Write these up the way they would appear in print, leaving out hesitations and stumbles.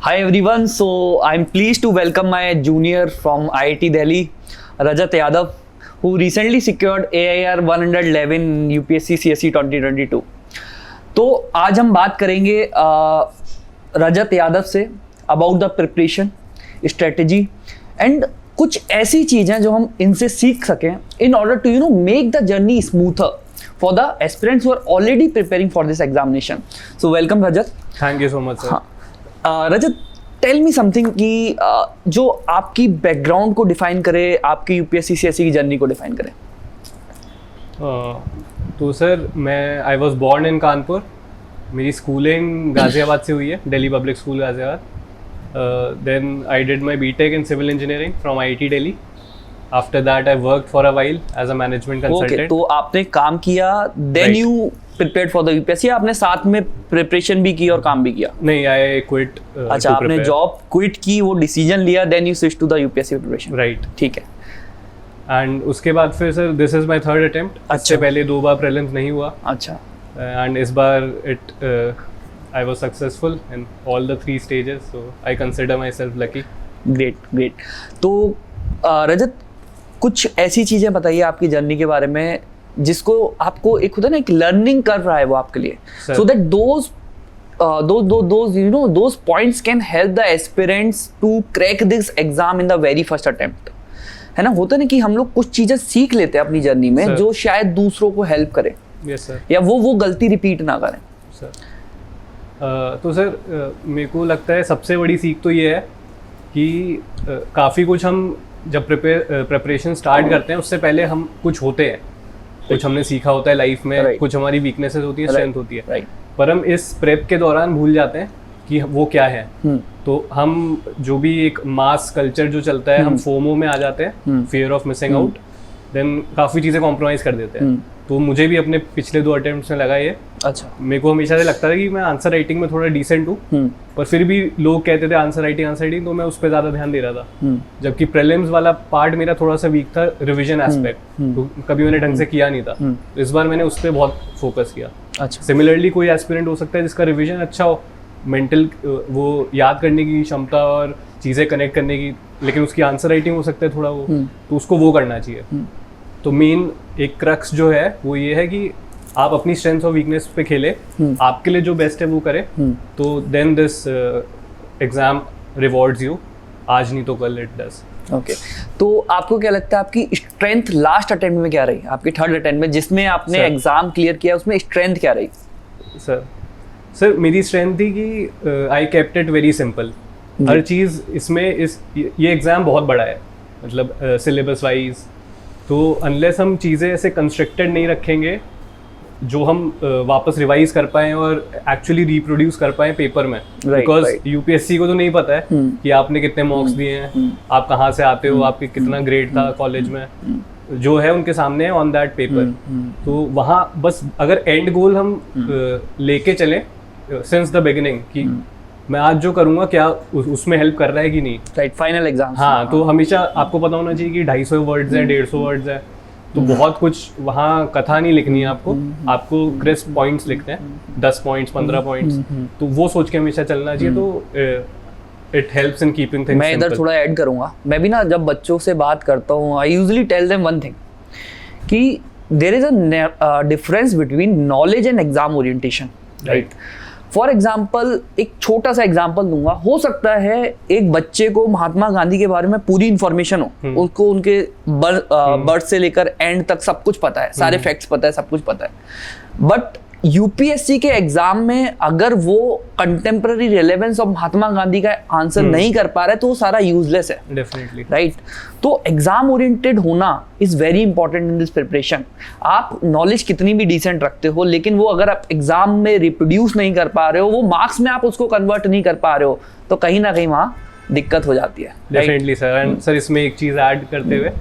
Hi everyone, so I'm pleased to welcome my junior from IIT Delhi, Rajat Yadav, who recently secured AIR 111 UPSC CSE 2022. तो आज हम बात करेंगे रजत यादव से about the preparation strategy and कुछ ऐसी चीज़ें जो हम इनसे सीख सकें in order to make the journey smoother for the aspirants who are already preparing for this examination. So welcome Rajat. Thank you so much sir. Rajat, tell me something कि जो आपकी बैकग्राउंड को डिफाइन करे, आपकी यूपीएससी सीएसई की journey को define करे. तो sir I was born in Kanpur. मेरी स्कूलिंग गाज़ियाबाद से हुई है, Delhi Public School Ghaziabad. Then I did my BTech in civil engineering from IIT Delhi. After that, I worked for a while as a management consultant. Okay, तो आपने काम किया, then you prepared for the UPSC. आपने साथ में प्रिपरेशन भी की और काम भी किया? नहीं, I quit. अच्छा, आपने जॉब क्विट की, वो डिसीजन लिया, then you switched to the UPSC preparation. Right. ठीक है. And उसके बाद फिर sir this is my third attempt. इससे पहले 2 बार prelims नहीं हुआ. अच्छा. And इस बार I was successful in all the 3 stages, so I consider myself lucky. Great. तो रजत, कुछ ऐसी चीज़ें बताइए आपकी जर्नी के बारे में जिसको आपको एक होता है ना, एक लर्निंग कर रहा है वो आपके लिए, so that those points can help the aspirants to crack this exam in the very first attempt. है ना, होता है ना कि हम लोग कुछ चीज़ें सीख लेते हैं अपनी जर्नी में जो शायद दूसरों को हेल्प करे. yes, sir. या वो गलती रिपीट ना करें. तो सर मेरे को लगता है सबसे बड़ी सीख तो ये है कि काफ़ी कुछ हम जब प्रिपरेशन स्टार्ट करते हैं उससे पहले हम कुछ होते हैं, कुछ हमने सीखा होता है लाइफ में, कुछ हमारी वीकनेसेस होती है, स्ट्रेंथ होती है, पर हम इस प्रेप के दौरान भूल जाते हैं कि वो क्या है. तो हम जो भी एक मास कल्चर जो चलता है, हम फोमो में आ जाते हैं, fear of missing out, then काफ़ी चीज़ें कॉम्प्रोमाइज़ कर देते हैं. तो मुझे भी अपने पिछले 2 अटेम्प्ट्स में लगा ये. अच्छा. मेरे को हमेशा से लगता था कि मैं आंसर राइटिंग में थोड़ा डिसेंट हूँ, पर फिर भी लोग कहते थे आंसर राइटिंग, तो मैं उस पर ज़्यादा ध्यान दे रहा था. जबकि प्रीलिम्स वाला पार्ट मेरा थोड़ा सा वीक था, रिविजन एस्पेक्ट, तो कभी मैंने ढंग से किया नहीं था. तो इस बार मैंने उस पर बहुत फोकस किया. अच्छा. सिमिलरली कोई एस्पिरेंट हो सकता है जिसका रिविजन अच्छा हो, मेंटल वो याद करने की क्षमता और चीज़ें कनेक्ट करने की, लेकिन उसकी आंसर राइटिंग हो सकता है थोड़ा वो, तो उसको वो करना चाहिए. तो मेन एक क्रक्स जो है वो ये है कि आप अपनी स्ट्रेंथ और वीकनेस पे खेले, आपके लिए जो बेस्ट है वो करें, तो then this exam rewards you, आज नहीं तो कल इट डज. ओके. तो आपको क्या लगता है आपकी स्ट्रेंथ लास्ट अटेम्प्ट में क्या रही, आपके थर्ड अटेम्प्ट में जिसमें आपने एग्जाम क्लियर किया, उसमें स्ट्रेंथ क्या रही? सर मेरी स्ट्रेंथ थी कि I kept it very simple. हर चीज़ इसमें ये एग्ज़ाम बहुत बड़ा है, मतलब सिलेबस वाइज, तो अनलेस हम चीज़ें ऐसे कंस्ट्रक्टेड नहीं रखेंगे जो हम वापस रिवाइज कर पाएँ और एक्चुअली रिप्रोड्यूस कर पाएँ पेपर में, बिकॉज यूपीएससी को तो नहीं पता है कि आपने कितने मार्क्स दिए हैं, आप कहाँ से आते हो, आपके कितना ग्रेड था कॉलेज में, जो है उनके सामने है ऑन दैट पेपर. तो वहाँ बस अगर एंड गोल हम लेके चलें सिंस द बिगिनिंग कि मैं आज जो करूँगा क्या उसमें हेल्प कर रहा है कि नहीं. राइट. Final exam. हाँ, तो हमेशा आपको पता होना चाहिए कि 250 वर्ड्स है, 150 वर्ड्स है, तो बहुत कुछ वहाँ कथा नहीं लिखनी है आपको क्रिस्प पॉइंट्स लिखते हैं, 10 पॉइंट्स, 15 पॉइंट्स, तो वो सोच के हमेशा चलना चाहिए. तो it helps in keeping things. मैं इधर थोड़ा ऐड करूँगा. मैं भी ना जब बच्चों से बात करता हूँ, I usually tell them one thing कि there is a difference between knowledge and exam orientation. Right. For example, एक छोटा सा एग्जाम्पल दूंगा. हो सकता है एक बच्चे को महात्मा गांधी के बारे में पूरी इंफॉर्मेशन हो, उसको उनके बर्थ से लेकर एंड तक सब कुछ पता है, सारे फैक्ट्स पता है, सब कुछ पता है, बट यूपीएससी के एग्जाम में अगर वो contemporary relevance of Mahatma Gandhi का आंसर नहीं कर पा रहा है तो वो सारा यूजलेस है. डेफिनेटली. राइट. तो एग्जाम ओरिएंटेड होना is very important in this preparation. आप नॉलेज कितनी भी डिसेंट रखते हो, लेकिन वो अगर आप एग्जाम में रिप्रोड्यूस नहीं कर पा रहे हो, वो मार्क्स में आप उसको कन्वर्ट नहीं कर पा रहे हो, तो कहीं ना कहीं वहाँ दिक्कत हो जाती है. Definitely sir. एंड सर इसमें एक चीज़ ऐड करते हुए,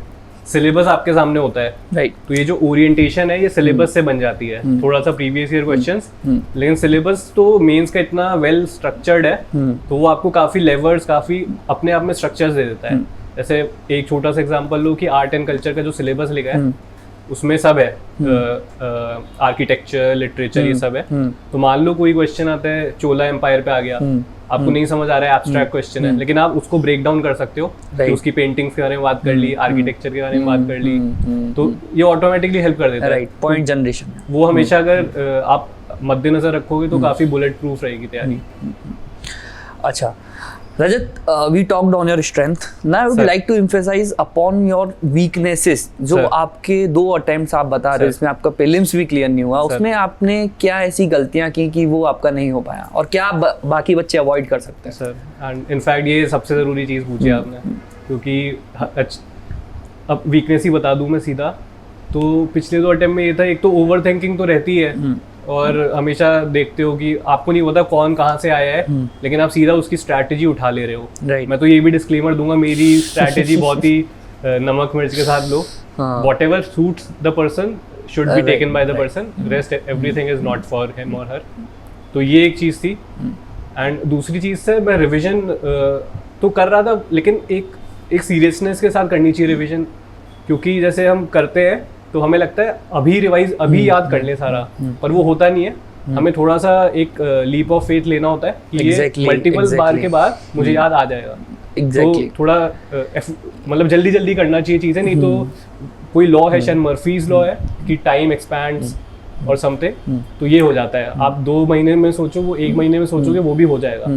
सिलेबस आपके सामने होता है. राइट. तो ये जो ओरिएंटेशन है ये सिलेबस से बन जाती है, थोड़ा सा प्रीवियस ईयर क्वेश्चंस, लेकिन सिलेबस तो मेंस का इतना वेल स्ट्रक्चर्ड है, तो वो आपको काफ़ी लेवर्स, काफ़ी अपने आप में स्ट्रक्चर्स दे देता है. जैसे एक छोटा सा एग्जांपल लो कि आर्ट एंड कल्चर का जो सिलेबस लिखा है, उसमें सब है, आर्किटेक्चर, लिटरेचर, ये सब है। तो मान लो कोई क्वेश्चन आता है, चोला एम्पायर पे आ गया, आपको नहीं समझ आ रहा है, एब्स्ट्रैक्ट क्वेश्चन है, लेकिन आप उसको ब्रेक डाउन कर सकते हो कि उसकी पेंटिंग्स के बारे में बात कर ली, आर्किटेक्चर के बारे में बात कर ली, तो ये ऑटोमेटिकली हेल्प कर देता है। राइट, पॉइंट जनरेशन वो हमेशा अगर आप मद्देनजर रखोगे तो काफी बुलेट प्रूफ रहेगी तैयारी। अच्छा Rajat, we talked on your strength. Now I would Sir. like to emphasize upon your weaknesses. जो Sir. आपके 2 attempts आप बता रहे हो, इसमें आपका prelims भी clear नहीं हुआ, Sir. उसमें आपने क्या ऐसी गलतियां की कि वो आपका नहीं हो पाया, और क्या बाकी बच्चे अवॉइड कर सकते हैं? सर, एंड इनफैक्ट ये सबसे ज़रूरी चीज़ पूछी आपने, क्योंकि अब वीकनेस ही बता दूं मैं सीधा, तो पिछले 2 अटेम्प्ट में ये था, एक तो ओवर थिंकिंग तो रहती है, और हमेशा देखते हो कि आपको नहीं पता कौन कहाँ से आया है, लेकिन आप सीधा उसकी स्ट्रैटेजी उठा ले रहे हो। Right. मैं तो ये भी डिस्क्लेमर दूंगा, मेरी स्ट्रैटेजी बहुत ही नमक मिर्च के साथ लो, whatever suits the person should be taken by the person, rest everything is not for him और हर। तो ये एक चीज़ थी। एंड दूसरी चीज़ से मैं रिविजन तो कर रहा था, लेकिन एक सीरियसनेस के साथ करनी चाहिए रिविजन, क्योंकि जैसे हम करते हैं तो हमें लगता है अभी याद कर ले सारा, पर वो होता नहीं है। हमें थोड़ा सा एक लीप ऑफ फेथ लेना होता है कि ये मल्टीपल बार के बाद मुझे याद आ जाएगा। तो थोड़ा मतलब जल्दी करना चाहिए चीज़ें, नहीं तो कोई लॉ है, शायद मर्फीज लॉ है कि टाइम एक्सपैंड्स और समथिंग, तो ये हो जाता है। आप 2 महीने में सोचो, वो 1 महीने में सोचोगे, वो भी हो जाएगा।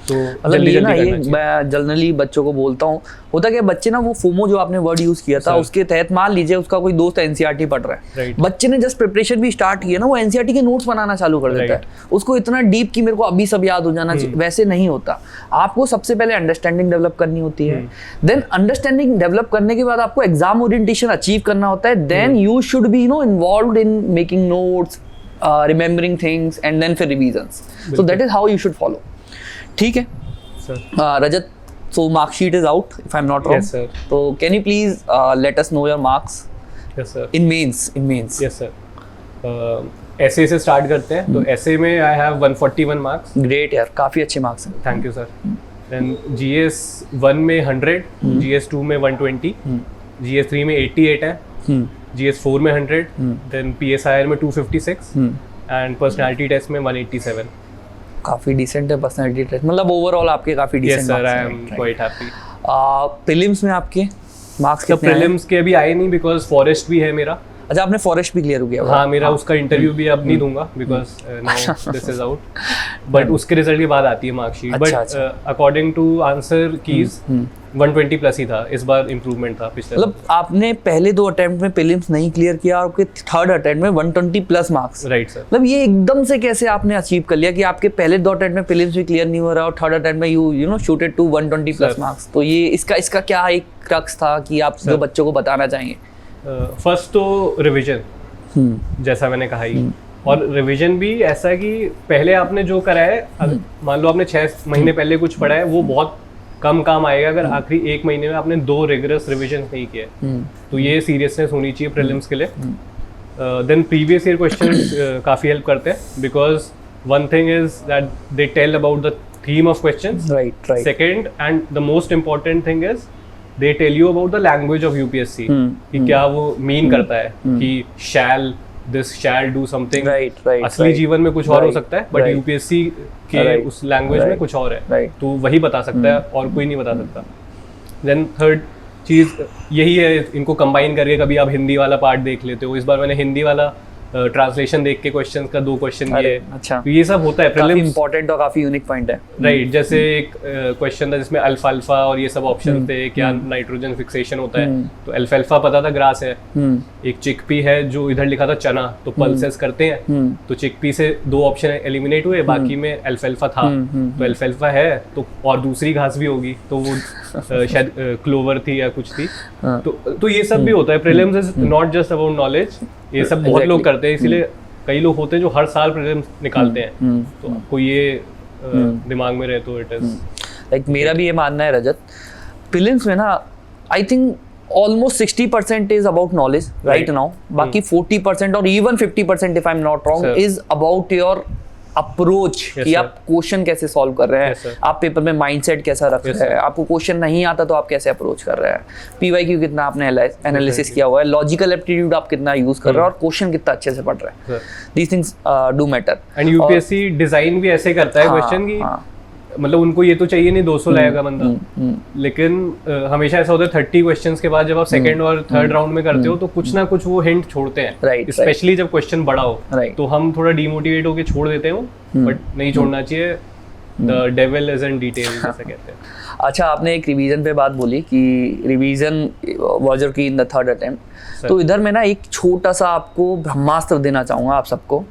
तो मतलब ये ना, ये मैं जनरली बच्चों को बोलता हूँ, होता क्या, बच्चे ना वो फोमो जो आपने वर्ड यूज किया था, उसके तहत मान लीजिए उसका कोई दोस्त एनसीईआरटी पढ़ रहा है, Right. बच्चे ने जस्ट प्रिपरेशन भी स्टार्ट की है ना, वो एनसीईआरटी के नोट्स बनाना चालू कर देता है, उसको इतना डीप कि मेरे को अभी सब याद हो जाना चाहिए, वैसे नहीं होता। आपको सबसे पहले अंडरस्टैंडिंग डेवलप करनी होती है, देन अंडरस्टैंडिंग डेवलप करने के बाद आपको एग्जाम ओरिएंटेशन अचीव करना होता है, then you should be involved in making notes, remembering things, and then फिर revisions. So that is how you should follow. ठीक है Rajat, so mark sheet is out if I'm not wrong. Yes, sir. So can you please let us know your marks? Yes, sir. In mains. Yes, sir. ऐसे से start करते हैं। तो ऐसे में I have 141 marks. Great यार, काफी अच्छे मार्क्स हैं। Thank you sir. Then GS 1 में 100, GS 2 में 120, GS 3 में 88 है, GS 4 में 100, देन PSIR में 256 एंड पर्सनालिटी टेस्ट में 187। काफी डिसेंट है पर्सनालिटी टेस्ट, मतलब ओवरऑल आपके काफी डिसेंट मार्क्स हैं। Yes sir, I am quite happy. Prelims में आपके मार्क्स कितने हैं? प्रीलिम्स के अभी आए नहीं, बिकॉज फॉरेस्ट भी है मेरा। अच्छा, आपने फॉरेस्ट भी क्लियर हो गया? हाँ, मेरा उसका इंटरव्यू भी अब नहीं दूंगा, because now this is out, but उसके रिजल्ट के बाद आती है marksheet. But according to answer keys 120 plus ही था, इस बार इम्प्रूवमेंट था पिछले। मतलब आपने पहले 2 अटेम्प्ट में प्रीलिम्स नहीं क्लियर किया, आपके 3rd अटेम्प्ट में 120 प्लस मार्क्स। Right sir. मतलब ये एकदम से कैसे आपने अचीव कर लिया कि आपके पहले 2 अटेम्प्ट में प्रीलिम्स भी क्लियर नहीं हो रहा और 3rd अटेम्प्ट में you know shooted to 120 plus marks? तो ये इसका क्या एक क्रक्स था कि आप जो बच्चों को बताना चाहेंगे? फर्स्ट तो रिविजन, जैसा मैंने कहा ही, और रिवीजन भी ऐसा कि पहले आपने जो करा है, मान लो आपने 6 महीने पहले कुछ पढ़ा है, वो बहुत कम काम आएगा अगर आखिरी 1 महीने में आपने 2 रिगरस रिवीजन नहीं किए। तो ये सीरियसनेस होनी चाहिए प्रीलिम्स के लिए। देन प्रीवियस ईयर क्वेश्चंस काफ़ी हेल्प करते हैं, because one thing is that they tell about the theme of questions. Right. Second and the most important thing is they tell you about the language of UPSC, कि क्या वो mean करता है कि shall this shall do something. असली जीवन में कुछ और हो सकता है, बट यूपीएससी के उस लैंग्वेज में कुछ और है, तो वही बता सकता है और कोई नहीं बता सकता। देन थर्ड चीज़ यही है, इनको कंबाइन करके कभी आप हिंदी वाला पार्ट देख लेते हो। इस बार मैंने हिंदी वाला ट्रांसलेशन देख के क्वेश्चन का 2 क्वेश्चन किए। अच्छा, तो ये सब होता है। काफी इंपॉर्टेंट और काफी यूनिक पॉइंट है। राइट, जैसे एक क्वेश्चन था जिसमें अल्फा अल्फा और ये सब ऑप्शन थे, क्या नाइट्रोजन फिक्सेशन होता है, तो अल्फा अल्फा पता था ग्रास है। एक चिकपी है जो इधर लिखा था चना, तो पल्सेस करते हैं, तो चिकपी से 2 ऑप्शन एलिमिनेट हुए, बाकी में अल्फा अल्फा था, तो अल्फा अल्फा है तो और दूसरी घास भी होगी, तो वो शायद क्लोवर थी या कुछ थी। तो ये सब भी होता है। Prelims is not just about knowledge, ये सब बहुत लोग करते हैं, इसीलिए कई लोग होते हैं जो हर साल प्रीलिम्स निकालते हैं। तो आपको ये दिमाग में रहे तो इट इज लाइक मेरा भी ये मानना है रजत, प्रीलिम्स में ना I think almost 60% is about knowledge right now, बाकी 40% or even 50% if I'm not wrong is about your approach कि आप क्वेश्चन कैसे सॉल्व कर रहे हैं, आप पेपर में माइंडसेट कैसा रख रहे हैं, आपको क्वेश्चन नहीं आता तो आप कैसे अप्रोच कर रहे हैं, पीवाईक्यू कितना आपने एनालिसिस किया हुआ है, लॉजिकल एप्टीट्यूड आप कितना यूज कर रहे हैं और क्वेश्चन कितना अच्छे से पढ़ रहे हैं, these things do matter. And UPSC design भी ऐसे करता है क्वेश्चन की, मतलब उनको ये तो चाहिए नहीं 200 लाएगा बंदा, लेकिन हमेशा ऐसा होता है 30 क्वेश्चंस के बाद जब आप सेकंड और थर्ड राउंड में करते हो तो कुछ ना कुछ वो हिंट छोड़ते हैं, स्पेशली जब क्वेश्चन बड़ा हो, तो हम थोड़ा डिमोटिवेट होके छोड़ देते हो, बट नहीं छोड़ना चाहिए, the devil is in detail जैसे कहते हैं। अच्छा, आपने एक रिवीजन पे बात बोली कि रिवीजन वाज योर की इन द थर्ड अटेम्प्ट, तो इधर मैं ना एक छोटा सा आपको ब्रह्मास्त्र देना चाहूँगा आप सबको।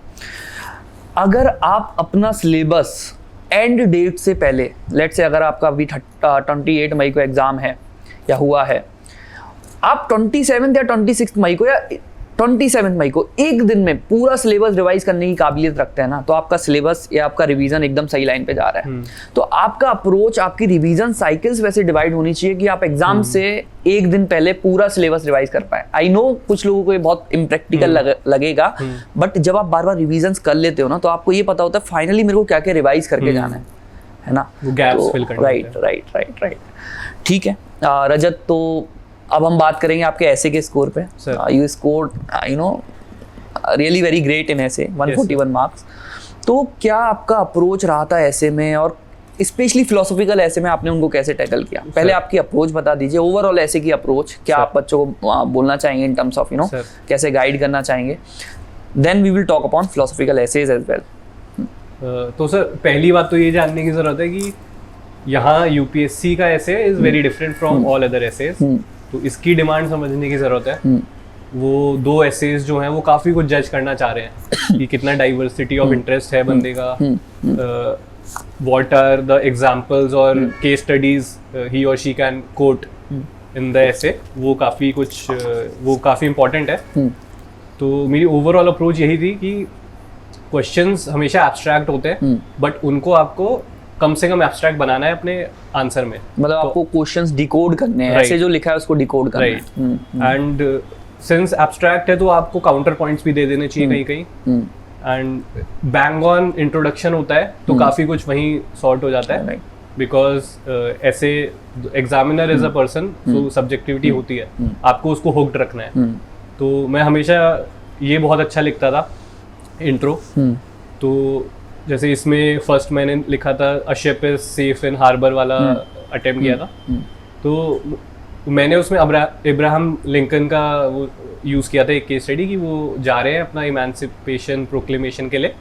अगर आप अपना सिलेबस एंड डेट से पहले, लेट से अगर आपका अभी 28 मई को एग्ज़ाम है या हुआ है, आप 27 या 26 मई को या 27 मई को एक दिन में पूरा सिलेबस रिवाइज करने की काबिलियत रखते हैं ना, तो आपका सिलेबस या आपका रिवीजन एकदम सही लाइन पे जा रहा है। तो आपका अप्रोच, आपकी रिवीजन साइकिल्स वैसे डिवाइड होनी चाहिए कि आप एग्जाम से एक दिन पहले पूरा सिलेबस रिवाइज कर पाए। आई नो कुछ लोगों को ये बहुत इम्प्रैक्टिकल लगेगा, बट जब आप बार बार रिवीजन कर लेते हो ना, तो आपको ये पता होता है फाइनली मेरे को क्या क्या रिवाइज करके जाना है ना, गैप्स फिल करना। राइट, ठीक है। रजत, तो अब हम बात करेंगे आपके ऐसे के स्कोर पे। You scored really very great in ऐसे 141 मार्क्स। तो क्या आपका अप्रोच रहा था ऐसे में, और स्पेशली फिलोसॉफिकल ऐसे में आपने उनको कैसे टैकल किया? पहले आपकी अप्रोच बता दीजिए, ओवरऑल ऐसे की अप्रोच क्या आप बच्चों को बोलना चाहेंगे इन टर्म्स ऑफ कैसे गाइड करना चाहेंगे? Then we will talk upon philosophical essays as well. तो सर, पहली बात तो ये जानने की जरूरत है कि यहाँ यूपीएससी का essay is very different from all other essays, तो इसकी डिमांड समझने की जरूरत है। वो 2 एसेज जो हैं वो काफ़ी कुछ जज करना चाह रहे हैं कि कितना डाइवर्सिटी ऑफ इंटरेस्ट है बंदे का, व्हाट आर द एग्जांपल्स और केस स्टडीज ही और she can quote in the essay, वो काफ़ी इंपॉर्टेंट है। तो मेरी ओवरऑल अप्रोच यही थी कि क्वेश्चंस हमेशा एब्स्ट्रैक्ट होते हैं, बट उनको आपको कम से कम एब्स्ट्रैक्ट बनाना है अपने आंसर में, मतलब आपको क्वेश्चंस डिकोड करने हैं, ऐसे जो लिखा है उसको डिकोड करना है। एंड सिंस एब्स्ट्रैक्ट है तो आपको काउंटर पॉइंट्स भी दे देने चाहिए कहीं कहीं, एंड बैंग ऑन इंट्रोडक्शन होता है तो काफी कुछ वहीं सॉर्ट हो जाता है, बिकॉज ऐसे एग्जामिनर इज अ पर्सन, तो सब्जेक्टिविटी होती है, आपको उसको हुक्ड रखना है। तो मैं हमेशा ये बहुत अच्छा लिखता था इंट्रो, तो जैसे इसमें फर्स्ट मैंने लिखा था a ship is safe in harbour वाला अटेम्प्ट किया था, तो मैंने उसमें इब्राहम लिंकन का वो यूज़ किया था एक केस स्टडी, कि वो जा रहे हैं अपना इमेंसिपेशन प्रोक्लेमेशन के लिए,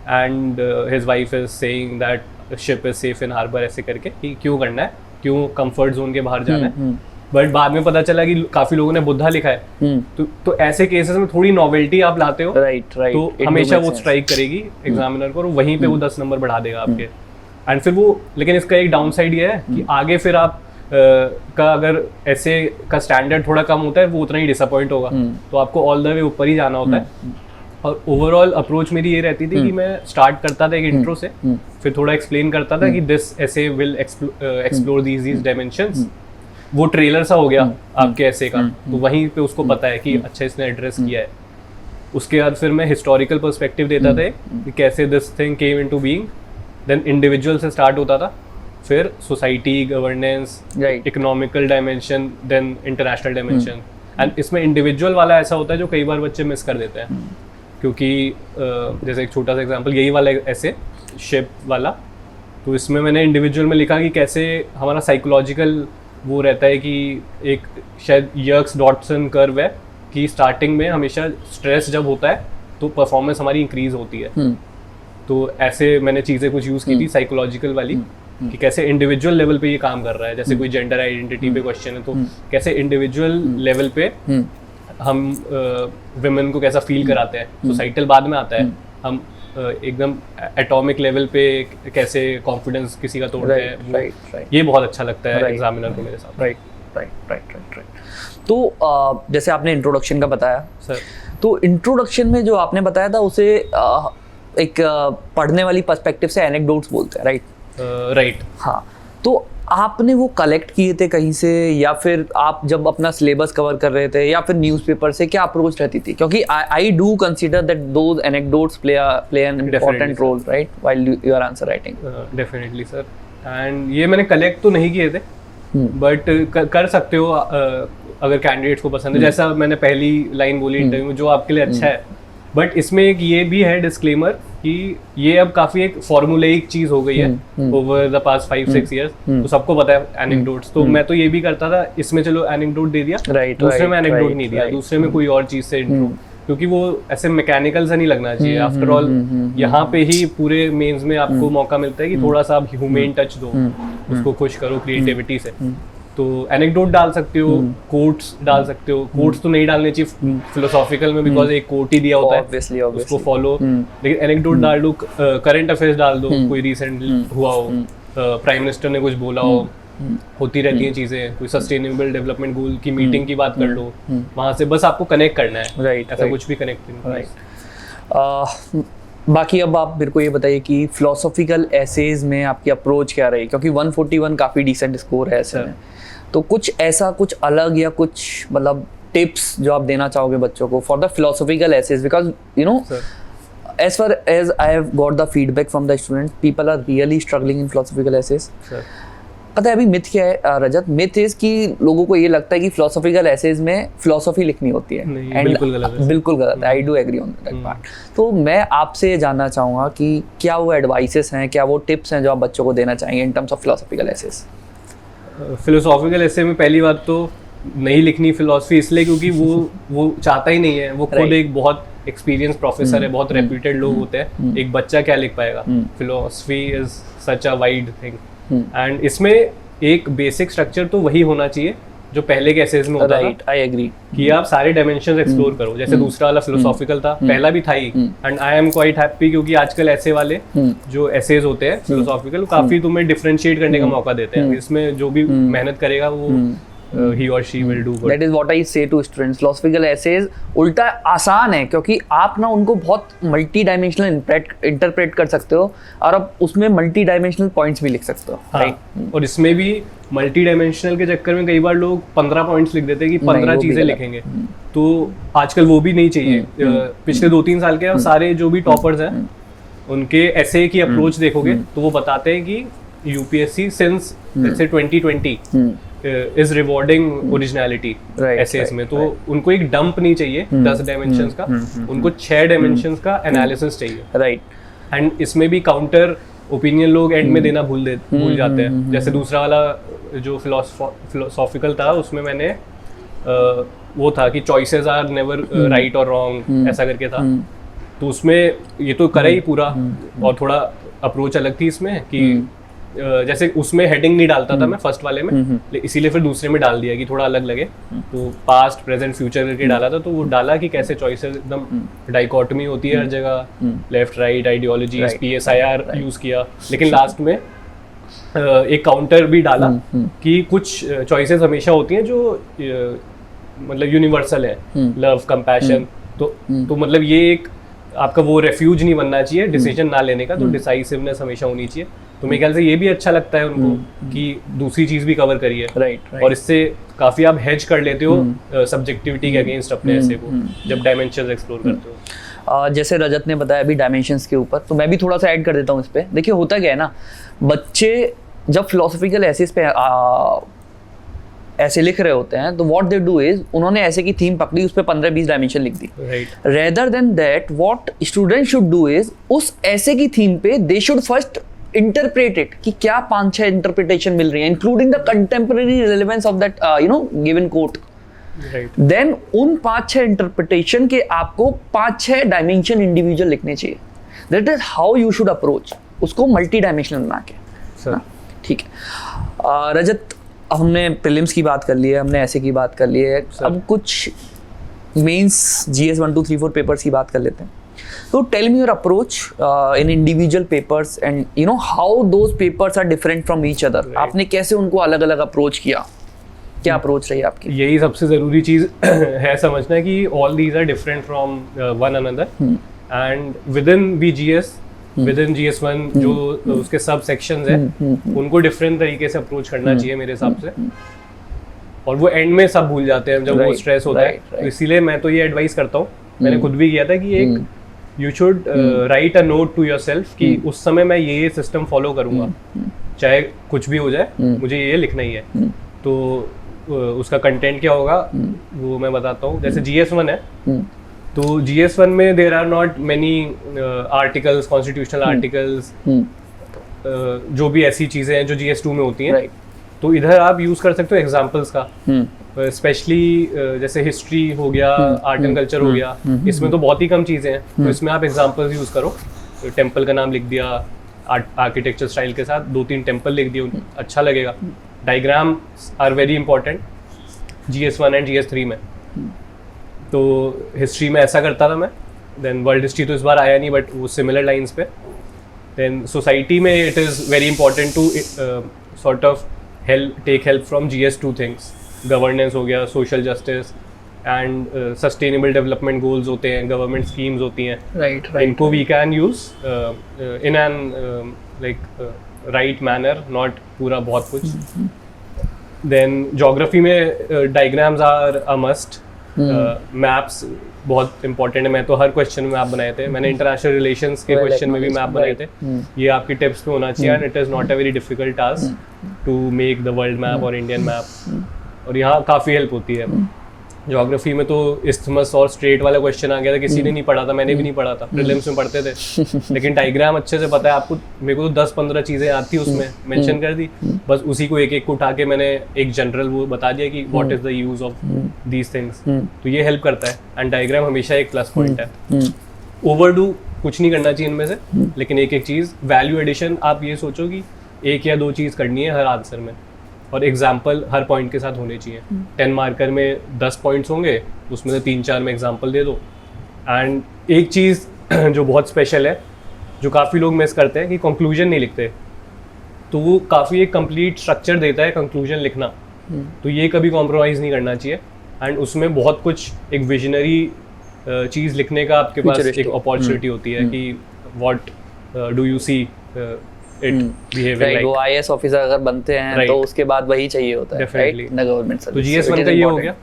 and his wife is saying that ship is safe in harbour, ऐसे करके कि क्यों करना है, क्यों कंफर्ट जोन के बाहर जाना है। बट बाद में पता चला कि काफी लोगों ने बुद्धा लिखा है, तो ऐसे केसेस में थोड़ी नॉवेल्टी आप लाते हो, तो हमेशा वो स्ट्राइक करेगी एग्जामिनर को, और वहीं पे वो 10 नंबर बढ़ा देगा आपके। एंड फिर वो, लेकिन इसका एक डाउन साइड ये है कि आगे फिर आप का अगर ऐसे का स्टैंडर्ड थोड़ा कम होता है, वो उतना ही डिसअपॉइंट होगा, तो आपको ऑल द वे ऊपर ही जाना होता है। और ओवरऑल अप्रोच मेरी ये रहती थी कि मैं स्टार्ट करता था एक इंट्रो से, फिर थोड़ा एक्सप्लेन करता था कि दिस ऐसे विल एक्सप्लोर दीज डायमेंशंस, वो ट्रेलर सा हो गया आपके ऐसे का, तो वहीं पे उसको पता है कि अच्छा इसने एड्रेस किया है। उसके बाद फिर मैं हिस्टोरिकल पर्सपेक्टिव देता था कि कैसे this thing came into being, then individual से स्टार्ट होता था, फिर society, governance, economical dimension, then international dimension. And इसमें इंडिविजुअल वाला ऐसा होता है जो कई बार बच्चे मिस कर देते हैं, क्योंकि जैसे एक छोटा सा एग्जांपल यही वाला ऐसे शिप वाला, तो इसमें मैंने इंडिविजुअल में लिखा कि कैसे हमारा साइकोलॉजिकल वो रहता है कि एक शायद यर्क्स डॉटसन कर्व है कि स्टार्टिंग में हमेशा स्ट्रेस जब होता है तो परफॉर्मेंस हमारी इंक्रीज होती है। तो ऐसे मैंने चीज़ें कुछ यूज़ की थी साइकोलॉजिकल वाली, कि कैसे इंडिविजुअल लेवल पे ये काम कर रहा है, जैसे कोई जेंडर आइडेंटिटी पे क्वेश्चन है तो कैसे इंडिविजुअल लेवल पे हम विमेन को कैसा फील कराते हैं, सोसाइटल बाद में आता है, हम एकदम एटॉमिक लेवल पे कैसे कॉन्फिडेंस किसी का तोड़ते हैं, ये बहुत अच्छा लगता है एग्जामिनर को मेरे साथ। राइट। तो जैसे आपने इंट्रोडक्शन का बताया सर, तो इंट्रोडक्शन में जो आपने बताया था उसे एक पढ़ने वाली पर्सपेक्टिव से एनेक्डोट्स बोलते हैं, राइट? राइट। हाँ, तो आपने वो कलेक्ट किए थे कहीं से, या फिर आप जब अपना सिलेबस कवर कर रहे थे, या फिर न्यूज़पेपर से, क्या अप्रोच रहती थी? क्योंकि I do consider that those anecdotes play an important role right while you are answer writing. Definitely sir, and ये मैंने कलेक्ट तो नहीं किए थे, बट कर सकते हो अगर कैंडिडेट्स को पसंद है। जैसा मैंने पहली लाइन बोली इंटरव्यू में, जो आपके लिए अच्छा है, बट इसमें एक ये भी है डिस्क्लेमर कि ये अब काफी एक फॉर्मूलेइक चीज हो गई है ओवर द पास्ट 5-6 इयर्स, तो सबको पता है एनेक्डोट्स। तो मैं तो ये भी करता था, इसमें चलो एनेक्डोट दे दिया, दूसरे में एनेक्डोट नहीं दिया, दूसरे में कोई और चीज से इंट्रो, क्योंकि वो ऐसे मैकेनिकल सा नहीं लगना चाहिए। आफ्टर ऑल यहाँ पे ही पूरे मेंस में आपको मौका मिलता है कि थोड़ा सा आप ह्यूमन टच दो, उसको खुश करो क्रिएटिविटी से। तो एनेक्डोट डाल सकते हो, कोट्स डाल सकते हो। कोट्स तो नहीं डालने चाहिए फिलोसॉफिकल में, बिकॉज एक कोट ही दिया होता है, उसको फॉलो। लेकिन एनेक्डोट डाल दो, करंट अफेयर्स डाल दो, कोई रिसेंटली हुआ हो, प्राइम मिनिस्टर ने कुछ बोला हो, होती रहती हैं चीजें, कोई सस्टेनेबल डेवलपमेंट गोल की मीटिंग की बात कर लो, वहां से बस आपको कनेक्ट करना है, राइट, ऐसा कुछ भी कनेक्ट राइट। बाकी अब आप मेरे को ये बताइए कि फिलोसॉफिकल एसेज में आपकी अप्रोच क्या रही? क्योंकि 141 काफ़ी डिसेंट स्कोर है ऐसे में, तो कुछ ऐसा कुछ अलग या कुछ मतलब टिप्स जो आप देना चाहोगे बच्चों को for the philosophical essays? Because you know as far as I have got the feedback from the students, people are really struggling in philosophical essays. पता है अभी मिथ क्या है रजत? मिथ इज कि लोगों को ये लगता है कि फिलोसॉफिकल एसेज में फिलोसॉफी लिखनी होती है, बिल्कुल गलत है। बिल्कुल गलत है। I do agree on that part. तो मैं आपसे ये जानना चाहूँगा कि क्या वो एडवाइसेस हैं, क्या वो टिप्स हैं जो आप बच्चों को देना चाहेंगे in terms of philosophical essays? Philosophical essay में पहली बात तो नहीं लिखनी फिलोसफी, इसलिए क्योंकि वो चाहता ही नहीं है। वो खुद एक बहुत एक्सपीरियंस प्रोफेसर है, बहुत रेप्यूटेड लोग होते हैं, एक बच्चा क्या लिख पाएगा? Philosophy is such a wide thing, and इसमें एक बेसिक स्ट्रक्चर तो वही होना चाहिए जो पहले के एसेज में होता था। आई एग्री कि आप सारे डायमेंशंस एक्सप्लोर करो। जैसे दूसरा वाला फिलोसॉफिकल था, पहला भी था ही, and I am quite happy क्योंकि आजकल ऐसे वाले जो एसेज होते हैं फिलोसॉफिकल काफी तुम्हें डिफरेंशिएट करने का मौका देते हैं। इसमें जो भी मेहनत करेगा वो he or she will do good. That is what I say to students. Philosophical essays उल्टा आसान है क्योंकि आप ना उनको बहुत मल्टी डायमेंशनल इंटरप्रेट कर सकते हो और अब उसमें मल्टी डायमेंशनल पॉइंट्स भी लिख सकते हो। हाँ, और इसमें भी मल्टी डायमेंशनल के चक्कर में कई बार लोग 15 पॉइंट्स लिख देते हैं कि 15 चीजें लिखेंगे, तो आजकल वो भी नहीं चाहिए। पिछले 2-3 साल के सारे जो भी टॉपर्स हैं उनके एसे की अप्रोच देखोगे तो वो बताते हैं कि UPSC since let's say 2020 is rewarding originality assess में। तो उनको एक डंप नहीं चाहिए 10 डायमेंशंस का, उनको 6 डायमेंशंस का एनालिसिस चाहिए। राइट, एंड इसमें भी काउंटर ओपिनियन लोग एंड में देना भूल जाते हैं। जैसे दूसरा वाला जो फिलोसॉफिकल था उसमें मैंने वो था कि चॉइसेस आर नेवर राइट और रॉन्ग, ऐसा करके था। तो उसमें ये तो करा ही पूरा, और थोड़ा अप्रोच अलग थी इसमें कि जैसे उसमें हेडिंग नहीं डालता था मैं फर्स्ट वाले में, इसीलिए फिर दूसरे में डाल दिया कि थोड़ा अलग लगे। तो पास्ट प्रेजेंट फ्यूचर करके डाला था, तो वो डाला कि कैसे चॉइसेस एकदम डाइकोटमी होती है हर जगह, left right ideology, PSIR use किया। लेकिन लास्ट में एक काउंटर भी डाला कि कुछ चॉइसेस हमेशा होती हैं जो मतलब यूनिवर्सल है, लव, कंपैशन। तो मतलब ये एक आपका वो रेफ्यूज नहीं बनना चाहिए डिसीजन ना लेने का, तो डिसाइसिवनेस हमेशा होनी चाहिए। तो मेरे ख्याल से ये भी अच्छा लगता है उनको कि दूसरी चीज भी कवर करी है। राइट। और इससे काफी आप हेज कर लेते हो सब्जेक्टिविटी के अगेंस्ट अपने ऐसे को, जब डायमेंशंस एक्सप्लोर करते हो। जैसे रजत ने बताया अभी डायमेंशंस के ऊपर, तो मैं भी थोड़ा सा ऐड कर देता हूँ इस पे। देखिए होता क्या है ना, बच्चे जब फिलोसॉफिकल एसेस पे ऐसे लिख रहे होते हैं तो व्हाट दे डू इज उन्होंने ऐसे की थीम पकड़ी, उस पे 15-20 डायमेंशन लिख दी। Rather than that what student should do is उस ऐसे की थीम पे they should first interpret it कि क्या 5-6 इंटरप्रिटेशन मिल रही है, including the contemporary relevance of that given quote. Then उन 5-6 इंटरप्रिटेशन के आपको 5-6 डायमेंशन इंडिविजुअल लिखने चाहिए। That is how you should approach उसको मल्टी डायमेंशनल बना के। ठीक है रजत, अब हमने प्रीलिम्स की बात कर ली है, हमने ऐसे की बात कर ली है, अब कुछ मेंस GS 1, 2, 3, 4 पेपर्स की बात कर लेते हैं। So tell me your approach in individual papers and you know how those papers are different from each other. आपने कैसे उनको अलग अलग अप्रोच किया, क्या अप्रोच रही आपकी? यही सबसे ज़रूरी चीज़ है समझना कि all these are different from one another and within BGS with in GS1 जो उसके सब सेक्शंस हैं उनको डिफरेंट तरीके से अप्रोच करना चाहिए मेरे हिसाब से, और वो एंड में सब भूल जाते हैं जब वो स्ट्रेस होता है। तो इसीलिए मैं तो ये एडवाइस करता हूँ, मैंने खुद भी किया था कि एक you should write a note to yourself कि उस समय मैं ये सिस्टम फॉलो करूँगा, चाहे कुछ भी हो जाए मुझे ये लिखना ही है। तो उसका कंटेंट क्या होगा वो मैं बताता हूँ। जैसे GS1 है, तो GS1 में there are not many articles, constitutional articles, जो भी ऐसी चीज़ें हैं जो GS2 में होती हैं, तो इधर आप यूज़ कर सकते हो एग्जाम्पल्स का, स्पेशली जैसे हिस्ट्री हो गया, आर्ट एंड कल्चर हो गया, इसमें तो बहुत ही कम चीज़ें हैं, तो इसमें आप एग्जाम्पल्स यूज़ करो। टेम्पल का नाम लिख दिया, आर्किटेक्चर स्टाइल के साथ 2-3 टेम्पल लिख दिए, अच्छा लगेगा। Diagrams are very important GS1 and GS3 में। तो हिस्ट्री में ऐसा करता था मैं, देन वर्ल्ड हिस्ट्री तो इस बार आया नहीं, बट वो सिमिलर लाइंस पे। देन सोसाइटी में it is very important to sort of take help from GS2 things. Governance हो गया, social justice and sustainable development goals होते हैं, गवर्नमेंट स्कीम्स होती हैं, इनको we can use in an like right manner, not पूरा बहुत कुछ। देन ज्योग्राफी में diagrams are a must, maps बहुत इंपॉर्टेंट है। मैं तो हर क्वेश्चन में मैप बनाए थे, मैंने इंटरनेशनल रिलेशंस के क्वेश्चन में भी मैप बनाए थे। ये आपकी टिप्स पे होना चाहिए, and it is not a very difficult task to make the world map और इंडियन मैप, और यहाँ काफ़ी हेल्प होती है। ज्योग्राफी में तो इस्थमस और स्ट्रेट वाला क्वेश्चन आ गया था, किसी ने नहीं पढ़ा था, मैंने भी नहीं पढ़ा था, प्रीलिम्स में पढ़ते थे, लेकिन डायग्राम अच्छे से पता है आपको। मेरे को तो 10-15 चीज़ें आती उसमें मेंशन कर दी, बस उसी को एक एक को उठा के मैंने एक जनरल वो बता दिया कि what is the use of these things. तो ये हेल्प करता है, एंड डायग्राम हमेशा एक प्लस पॉइंट है। ओवरडू कुछ नहीं करना चाहिए इनमें से, लेकिन एक एक चीज़ वैल्यू एडिशन, आप ये सोचो कि 1 या 2 चीज़ करनी है हर आंसर में, और एग्जाम्पल हर पॉइंट के साथ होने चाहिए। 10 मार्कर में 10 पॉइंट्स होंगे, उसमें से 3-4 में एग्जाम्पल दे दो। एंड एक चीज़ जो बहुत स्पेशल है, जो काफ़ी लोग मिस करते हैं, कि कंक्लूजन नहीं लिखते, तो वो काफ़ी एक कंप्लीट स्ट्रक्चर देता है कंक्लूजन लिखना, तो ये कभी कॉम्प्रोमाइज़ नहीं करना चाहिए। एंड उसमें बहुत कुछ एक विजनरी चीज़ लिखने का आपके पास एक अपॉर्चुनिटी होती है कि what do you see it behaving like. वो IAS ऑफिसर अगर बनते हैं तो उसके बाद वही चाहिए होता है, राइट, ना गवर्नमेंट सर्विस। तो GS1 का ये हो गया,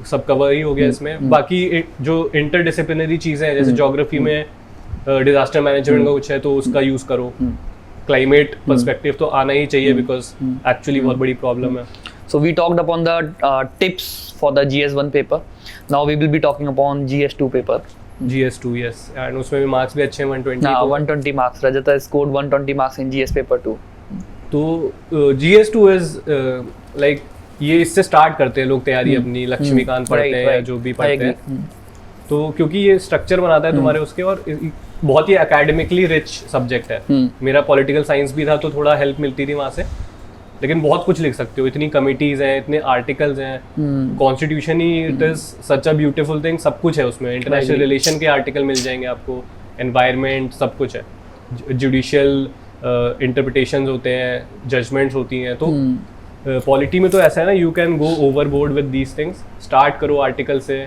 सब कवर ही हो गया इसमें। बाकी जो इंटरडिसिप्लिनरी चीज़ें हैं, जैसे ज्योग्राफी में डिजास्टर मैनेजमेंट का कुछ है तो उसका यूज़ करो। क्लाइमेट पर्सपेक्टिव तो आना ही चाहिए, बिकॉज एक्चुअली बहुत बड़ी प्रॉब्लम है। So we talked upon the tips for the GS1 paper. Now we will be talking upon GS2 paper. GS2, yes, and उसमें भी मार्क्स भी अच्छे हैं, 120। हाँ, 120 marks. Rajata scored 120 marks in GS paper 2. तो GS2 is like ये इससे start करते हैं लोग तैयारी अपनी, लक्ष्मीकांत पढ़ते हैं या जो भी पढ़ते हैं। तो क्योंकि ये स्ट्रक्चर बनाता है तुम्हारे उसके, और बहुत ही एकेडमिकली रिच सब्जेक्ट है। मेरा पॉलिटिकल साइंस भी था, तो थोड़ा हेल्प मिलती थी वहाँ से, लेकिन बहुत कुछ लिख सकते हो। इतनी कमिटीज हैं, इतने आर्टिकल्स हैं, constitution he it is such a beautiful thing, सब कुछ है उसमें। इंटरनेशनल रिलेशन के आर्टिकल मिल जाएंगे आपको, एनवायरनमेंट, सब कुछ है। जुडिशियल इंटरप्रिटेशंस होते हैं, जजमेंट्स होती हैं। तो पॉलिटी में तो ऐसा है ना, you can go overboard with these things. Start करो आर्टिकल से,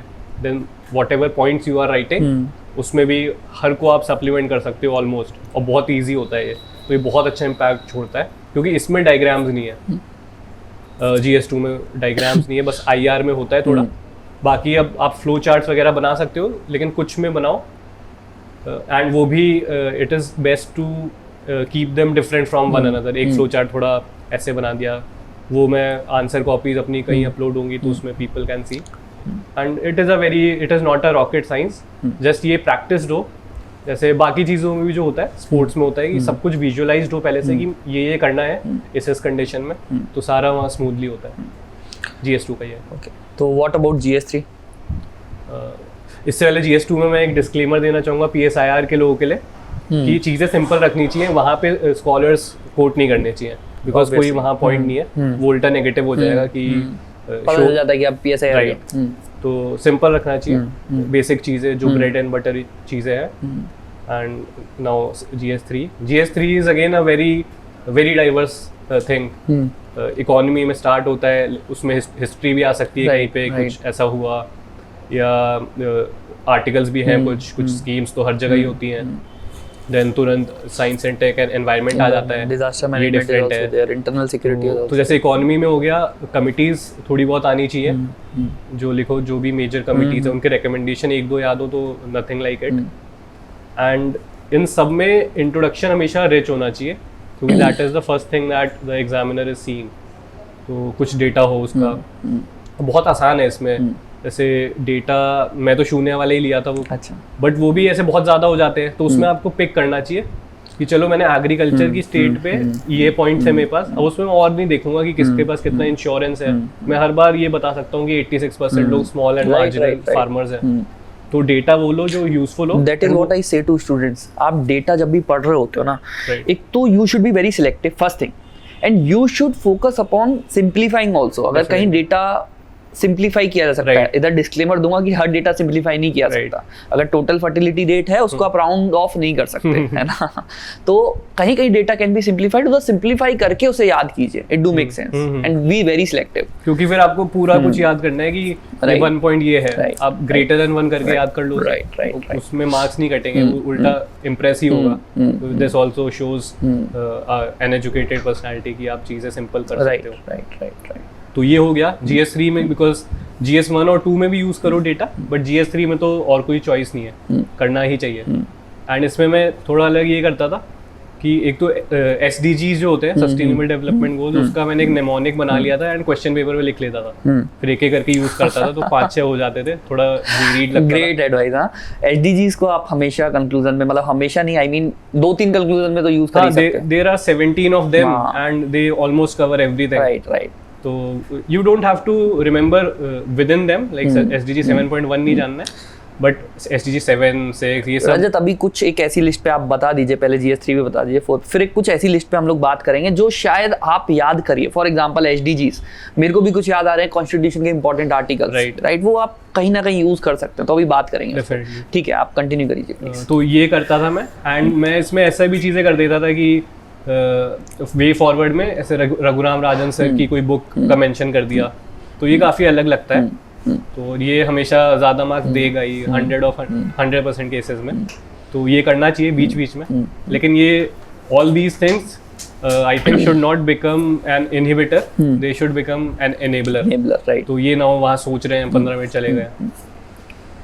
then whatever points you are writing, उसमें भी हर को आप सप्लीमेंट कर सकते हो ऑलमोस्ट, और बहुत ईजी होता है ये। तो ये बहुत अच्छा इम्पैक्ट छोड़ता है, क्योंकि इसमें डायग्राम्स नहीं है। GS2 में डायग्राम्स नहीं है, बस IR में होता है थोड़ा। बाकी अब आप फ्लो चार्ट्स वगैरह बना सकते हो, लेकिन कुछ में बनाओ, एंड वो भी it is best to keep them different from one another. एक फ्लो चार्ट थोड़ा ऐसे बना दिया, वो मैं आंसर कॉपीज अपनी कहीं अपलोड होंगी तो उसमें people can see. And it is not a rocket science, just ये प्रैक्टिस हो। जैसे बाकी चीज़ों में भी जो होता है, स्पोर्ट्स में होता है कि सब कुछ विजुअलाइज्ड हो पहले से, कि ये करना है इस कंडीशन में, तो सारा वहाँ स्मूथली होता है। GS2 का ये। ओके, तो व्हाट अबाउट GS3? इससे पहले GS2 में मैं एक डिस्क्लेमर देना चाहूँगा PSIR के लोगों के लिए, कि चीज़ें सिंपल रखनी चाहिए। वहाँ पे स्कॉलर्स कोट नहीं करने चाहिए, बिकॉज कोई वहाँ पॉइंट नहीं है, वो उल्टा नेगेटिव हो जाएगा कि पता चल जाता है कि आप PSIR राइट। तो सिंपल रखना चाहिए, बेसिक चीज़ें जो ब्रेड एंड बटर चीज़ें हैं। And now GS3 is again a very diverse thing. Economy में स्टार्ट होता है, उसमें हिस्ट्री भी आ सकती है कहीं पे, कुछ ऐसा हुआ, या आर्टिकल्स भी हैं, कुछ स्कीम्स तो हर जगह ही होती हैं। देन तुरंत science and tech and environment आ जाता है, डिजास्टर ये मैनेजमेंट इज different आल्सो है। देयर, इंटरनल सिक्योरिटी इज तो जैसे इकोनॉमी में हो गया, कमिटीज थोड़ी बहुत आनी चाहिए, जो लिखो जो भी मेजर कमिटीज है उनके रिकमेंडेशन एक दो याद हो तो nothing like it. And in सब में इंट्रोडक्शन हमेशा रिच होना चाहिए, क्योंकि that is the first thing that the examiner is seeing. तो कुछ डेटा हो उसका, बहुत आसान है इसमें। जैसे डेटा मैं तो शून्य वाले ही लिया था वो, अच्छा बट वो भी ऐसे बहुत ज़्यादा हो जाते हैं, तो उसमें आपको पिक करना चाहिए कि चलो मैंने एग्रीकल्चर की स्टेट पे ये पॉइंट्स है मेरे पास, अब उसमें मैं और नहीं देखूंगा कि किसके पास कितना इंश्योरेंस है। मैं हर बार ये बता सकता हूँ कि 86% लोग स्मॉल एंड मार्जिनल फार्मर्स हैं। तो डेटा वो लो जो यूजफुल हो। दैट इज व्हाट आई से टू स्टूडेंट्स, आप डेटा जब भी पढ़ रहे होते हो ना, Right. एक तो you should be very selective first thing, and you should focus upon simplifying also. अगर कहीं डेटा सिंप्लीफाई किया जा सकता है, Right. इधर डिस्क्लेमर दूंगा कि हर डेटा सिंप्लीफाई नहीं किया Right. सकता। अगर टोटल फर्टिलिटी रेट है उसको आप राउंड ऑफ नहीं कर सकते, है ना। तो कहीं कहीं डेटा कैन बी सिंप्लीफाइड, तो सिंप्लीफाई करके उसे याद कीजिए, it do make sense and be very selective. क्योंकि फिर आपको पूरा कुछ याद करना है कि ये Right. 1 पॉइंट ये है, Right. आप ग्रेटर देन 1 करके याद कर लो। Right. उसमें मार्क्स नहीं कटेंगे, उल्टा इम्प्रेस ही होगा। This also shows an educated personality की आप चीजें सिंपल कर राइट सकते हो। राइट तो ये हो गया GS3 में, बिकॉज GS1 और 2 में भी यूज करो डेटा, बट GS3 में तो और कोई चॉइस नहीं है, करना ही चाहिए। एंड इसमें मैं थोड़ा अलग ये करता था कि एक तो SDGs जो होते हैं, सस्टेनेबल डेवलपमेंट गोल्स, उसका मैंने एक नेमोनिक बना लिया था एंड क्वेश्चन पेपर में लिख लेता था, फिर एक एक करके यूज करता था, तो 5-6 हो जाते थे, थोड़ा रीड लगता था। Great advice. हाँ, एसडीजीज को आप हमेशा कंक्लूजन में, मतलब हमेशा नहीं, आई मीन 2-3 कंक्लूजन में तो यूज कर ही सकते हैं। देयर आर 17 ऑफ देम हाँ। And they almost cover everything. Right तो you don't have to remember within them, like SDG 7.1 नहीं जानना है, बट SDG 7, 6 ये सब। रजत, अभी कुछ एक ऐसी लिस्ट पे आप बता दीजिए, पहले GS3 पे बता दीजिए, 4 फिर एक कुछ ऐसी लिस्ट पे हम लोग बात करेंगे जो शायद आप याद करिए। फॉर एग्जांपल SDGs, मेरे को भी कुछ याद आ रहे हैं, कॉन्स्टिट्यूशन के इंपॉर्टेंट आर्टिकल्स, राइट, वो आप कहीं ना कहीं यूज कर सकते हैं, तो अभी बात करेंगे। Definitely. ठीक है, आप कंटिन्यू करिए प्लीज। तो ये करता था मैं, एंड मैं इसमें ऐसा भी चीज़ें कर देता था कि वे फॉरवर्ड में ऐसे रघुराम राजन सर की कोई बुक का मेंशन कर दिया, तो ये काफ़ी अलग लगता है। तो ये हमेशा ज़्यादा मार्क्स देगा ही 100% केसेस में, तो ये करना चाहिए बीच बीच में। लेकिन ये all these things I think should not become an inhibitor, they should become an enabler. Right, तो ये ना हो वहाँ सोच रहे हैं 15 मिनट चले गए।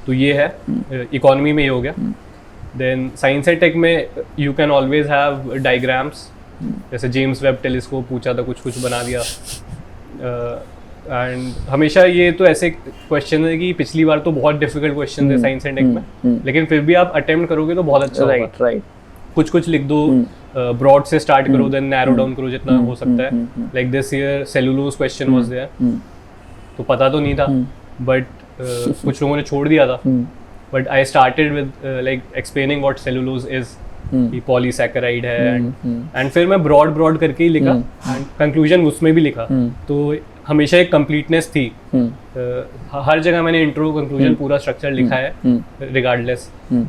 तो ये है इकोनॉमी में, ये हो गया। देन साइंस एंड टेक में you can always have diagrams, जैसे जेम्स वेब टेलीस्कोप पूछा था, कुछ बना दिया। एंड हमेशा ये तो ऐसे क्वेश्चन है कि पिछली बार तो बहुत डिफिकल्ट क्वेश्चन थे साइंस एंड टेक में, लेकिन फिर भी आप अटेम्प्ट करोगे तो बहुत अच्छा होगा। राइट, कुछ लिख दो, ब्रॉड से स्टार्ट करो, देन नैरो डाउन करो जितना हो सकता है। Like this year cellulose question was there, तो पता तो नहीं था, बट कुछ लोगों ने छोड़ दिया था, but I started with like explaining what cellulose is, कि पॉलीसैकेराइड है, एंड फिर मैं ब्रॉड करके ही लिखा, एंड कंक्लूजन उसमें भी लिखा। तो हमेशा एक कंप्लीटनेस थी। हर जगह मैंने इंट्रो कंक्लूजन पूरा स्ट्रक्चर लिखा है रिगार्डलेस।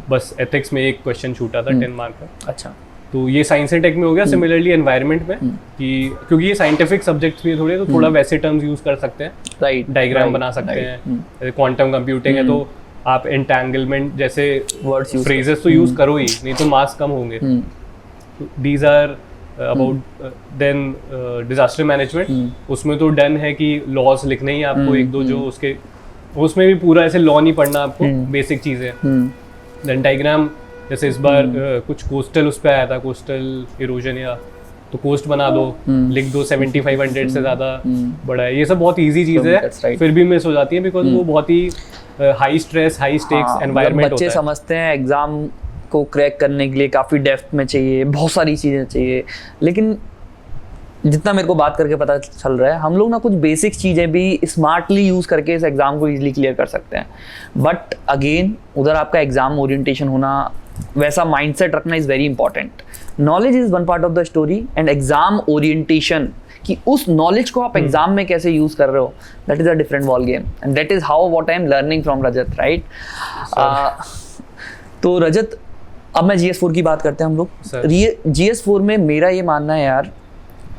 बस एथिक्स में एक क्वेश्चन छूटा था 10 मार्क का। अच्छा, तो ये साइंस एंड टेक में हो गया। सिमिलरली एनवायरनमेंट में, कि क्योंकि ये साइंटिफिक सब्जेक्ट्स भी थोड़े, तो थोड़ा वैसे टर्म्स यूज कर सकते हैं, राइट, डायग्राम बना सकते हैं। क्वांटम कंप्यूटिंग है तो आप एंटेंगलमेंट जैसे वर्ड्स यूज, फ्रेजेस तो यूज करो ही, नहीं तो मार्क्स कम होंगे। These are about. Then disaster management, उसमें तो डन है कि लॉज लिखने ही आपको, एक दो जो उसके, उसमें भी पूरा ऐसे लॉ नहीं पढ़ना आपको, बेसिक चीजें। देन डायग्राम, जैसे इस बार कुछ कोस्टल उस पे आया था, कोस्टल इरोजन, या तो कोस्ट बना दो, लिख दो 7500 से ज्यादा बड़ा है। ये सब बहुत इजी चीज है, फिर भी मिस हो जाती है, बिकॉज वो बहुत ही high stress, high stakes environment होता बच्चे है। समझते हैं एग्जाम को क्रैक करने के लिए काफ़ी डेप्थ में चाहिए, बहुत सारी चीज़ें चाहिए, लेकिन जितना मेरे को बात करके पता चल रहा है, हम लोग ना कुछ बेसिक चीज़ें भी स्मार्टली यूज़ करके इस एग्ज़ाम को इजीली क्लियर कर सकते हैं। बट अगेन, उधर आपका एग्ज़ाम ओरिएंटेशन होना, वैसा माइंडसेट रखना is very important. Knowledge is one part of the story, and exam orientation, कि उस नॉलेज को आप एग्जाम में कैसे यूज कर रहे हो, that is a different ball game, and that is how what I am learning from Rajat, right. तो रजत, अब मैं GS4 की बात करते हैं हम लोग। GS4 में मेरा ये मानना है यार,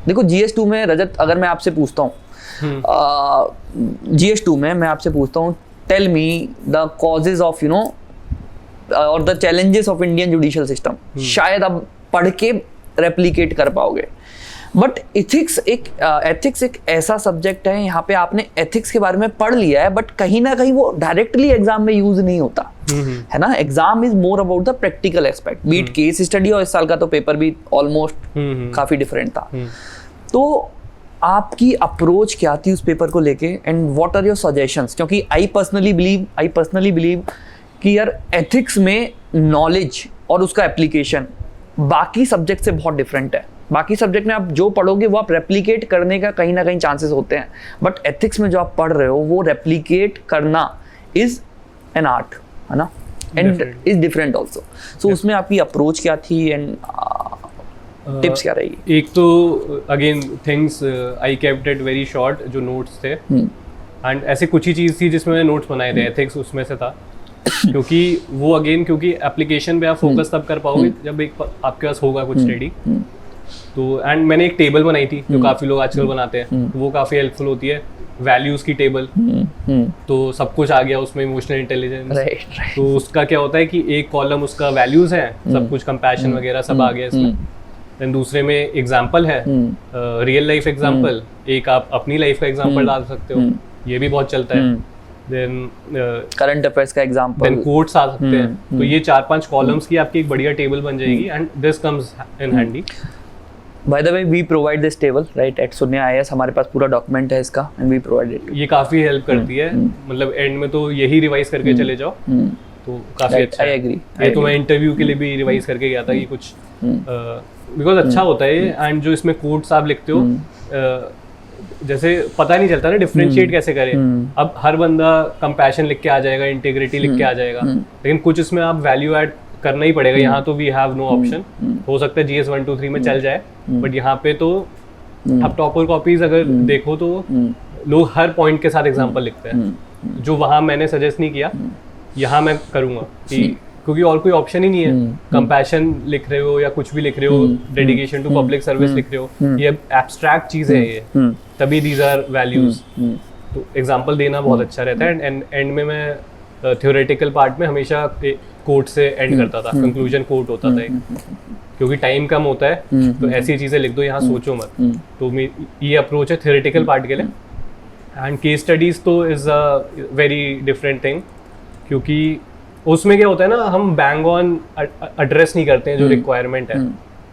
देखो GS2 में रजत, अगर मैं आपसे पूछता हूँ, GS2 में मैं आपसे पूछता हूँ, tell me the causes of और the challenges of Indian judicial system शायद आप पढ़ के रेप्लिकेट कर पाओगे। बट एथिक्स एक ऐसा सब्जेक्ट है, यहाँ पे आपने एथिक्स के बारे में पढ़ लिया है बट कहीं ना कहीं वो डायरेक्टली एग्जाम में यूज नहीं होता है ना। Exam is more about the practical aspect, be it case study, और इस साल का तो पेपर भी ऑलमोस्ट काफी डिफरेंट था। तो आपकी अप्रोच क्या थी उस पेपर को लेके and what are your suggestions? क्योंकि आई पर्सनली बिलीव कि यार एथिक्स में नॉलेज और उसका एप्लीकेशन बाकी सब्जेक्ट से बहुत डिफरेंट है। बाकी सब्जेक्ट में आप जो पढ़ोगे वो आप रेप्लिकेट करने का कहीं ना कहीं चांसेस होते हैं, बट एथिक्स में जो आप पढ़ रहे हो वो रेप्लिकेट करना इज एन आर्ट, है ना, एंड इज डिफरेंट ऑल्सो। सो उसमें आपकी अप्रोच क्या थी एंड टिप्स क्या रहेगी? एक तो again things I kept it very short, जो नोट्स थे, एंड ऐसे कुछ ही चीज़ थी जिसमें मैंने नोट्स बनाए थे, एथिक्स उसमें से था। क्योंकि वो अगेन क्योंकि एप्लीकेशन पे आप फोकस तब कर पाओगे जब एक आपके पास होगा कुछ रेडी। तो एंड मैंने एक टेबल बनाई थी जो काफ़ी लोग आजकल बनाते हैं, वो काफ़ी हेल्पफुल होती है, वैल्यूज़ की टेबल। तो सब कुछ आ गया उसमें, इमोशनल इंटेलिजेंस। तो उसका क्या होता है कि एक कॉलम उसका वैल्यूज़ है, सब कुछ कंपैशन वगैरह सब आ गया इसमें। देन दूसरे में एग्जाम्पल है, रियल लाइफ एग्जाम्पल, एक आप अपनी लाइफ का एग्जाम्पल डाल सकते हो, ये भी बहुत चलता है। देन करंट अफेयर्स का एग्जाम्पल, देन कोट्स आ सकते हैं। तो ये 4-5 कॉलम्स की आपकी एक बढ़िया टेबल बन जाएगी, and this comes in handy. By the way, we provide this table, right? At Sunya IAS हमारे पास पूरा डॉक्यूमेंट है इसका, and we provide it. ये काफ़ी हेल्प करती है, मतलब एंड में तो यही रिवाइज करके चले जाओ, तो काफ़ी अच्छा है। I agree. ये तो मैं इंटरव्यू के लिए भी रिवाइज करके गया था कि कुछ बिकॉज अच्छा होता है। एंड जो इसमें कोट्स आप लिखते हो, जैसे पता नहीं चलता ना डिफरेंशिएट कैसे करें। अब हर बंदा कंपैशन लिख के आ जाएगा, इंटीग्रिटी लिख के आ जाएगा, लेकिन कुछ इसमें आप वैल्यू ऐड करना ही पड़ेगा। यहाँ तो वी हैव नो ऑप्शन, हो सकता है GS 1 2 3 में चल जाए, बट यहाँ पे तो आप टॉपर कॉपीज अगर देखो तो लोग हर पॉइंट के साथ एग्जांपल लिखते हैं, जो वहाँ मैंने सजेस्ट नहीं किया, यहाँ मैं करूँगा कि क्योंकि और कोई ऑप्शन ही नहीं है। कंपैशन लिख रहे हो या कुछ भी लिख रहे हो, डेडिकेशन टू पब्लिक सर्विस लिख रहे हो, ये एब्स्ट्रैक्ट चीज़ है, ये तभी दीज आर वैल्यूज। तो एग्जांपल देना बहुत अच्छा रहता है। एंड एंड में मैं थ्योरेटिकल पार्ट में हमेशा कोट से एंड करता था, कंक्लूजन कोट होता था एक, क्योंकि टाइम कम होता है तो ऐसी चीज़ें लिख दो, यहाँ सोचो मत। तो ये अप्रोच है थ्योरेटिकल पार्ट के लिए। एंड केस स्टडीज़ तो is a very different thing, क्योंकि उसमें क्या होता है ना, हम बैंग ऑन एड्रेस नहीं करते हैं जो रिक्वायरमेंट है।